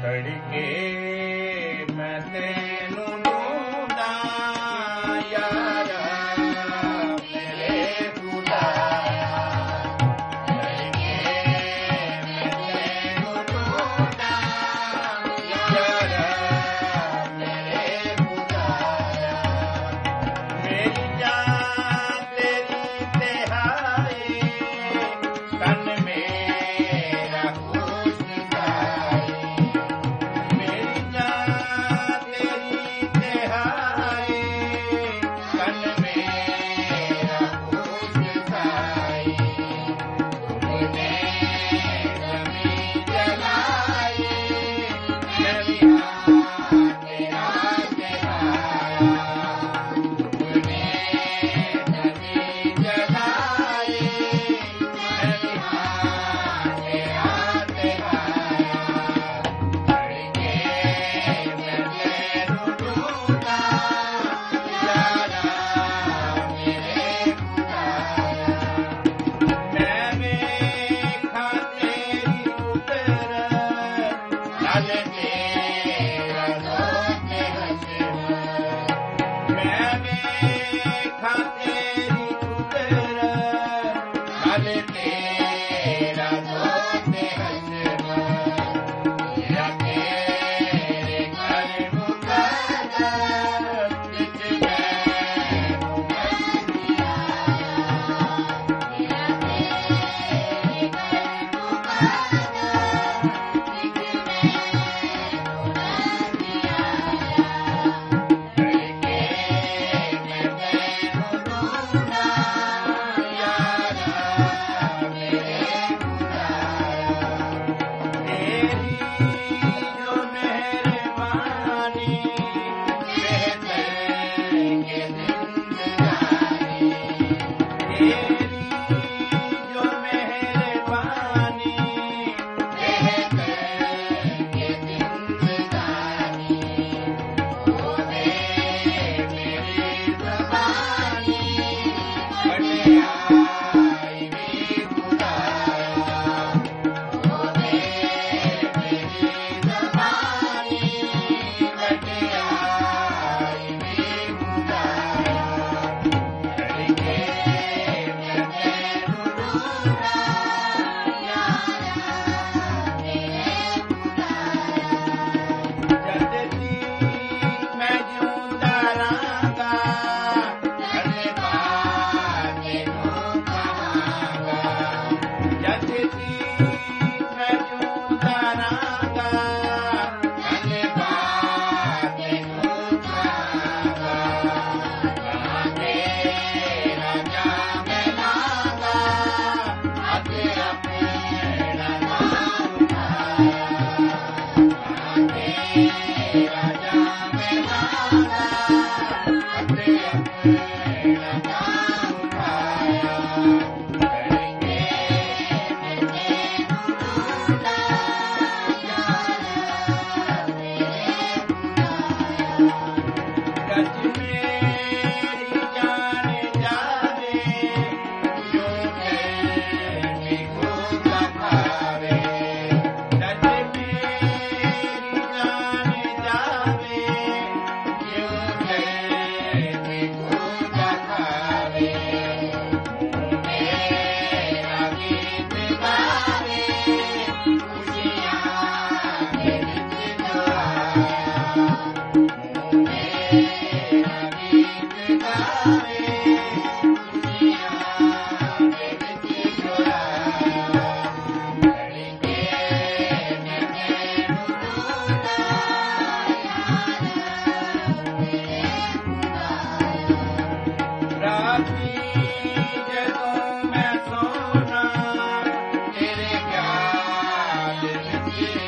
तड़के मैं तेनू ढूंढा यारा मेरे खुदा तड़के मैं तेनू ढूंढा यारा मेरे खुदा मेरी जान तेरी तिहाई तन मेरा खुश दिखाई मेरी जान तेरी तिहाई तन मेरा खुश दिखाई तुमने ज़मीं जलाई मैं भी तेरा जलाया तुमने ज़मीं जलाई मैं भी तेरा जलाया तड़के मैं तेनू ढूंढा यारा मेरे खुदा मैं वेखा तेरी उतर नाल तेरा दोस्त हशर मैं वेखा तेरी उतर नाल तेरा दोस्त हशर मेरा तेरे घर मुकद्दर विच मैं मुकद्दर आया तड़के मैं तेनू ढूंढा यारा मेरे खुदा तेरी जो मेहरबानी बेहतर के जिंदगानी तेरी जो मेहरबानी बेहतर के जिंदगानी ओ दे मेरी ज़बानी बड़ाई भी खुदाया ओ दे मेरी ज़बानी बड़ाई भी खुदाया तड़के मैं तेनू ढूंढा यारा मेरे खुदा जदती मैं जिंदा रहांगा धन्यवाद तेनू कहांगा जदती मैं जिंदा रहांगा धन्यवाद तेनू कहांगा कहाँ तेरा जाम लांगा हाथ अपना नाम उठाया कहाँ तेरा जाम लांगा हाथ अपना नाम उठाया तड़के मैं तेनू ढूंढा यारा मेरे खुदा गज मेरी जान जावे जो तेरी खुदा खावे गज मेरी जान जावे जो तेरी खुदा खावे मेरा गीत गावे खुशियाँ के विच जो आया मेरा गीत गावे खुशियाँ के विच जो आया तड़के मैं तेनू ढूंढा यारा मेरे खुदा राती जदों मैं सोना तेरे ख्याल विच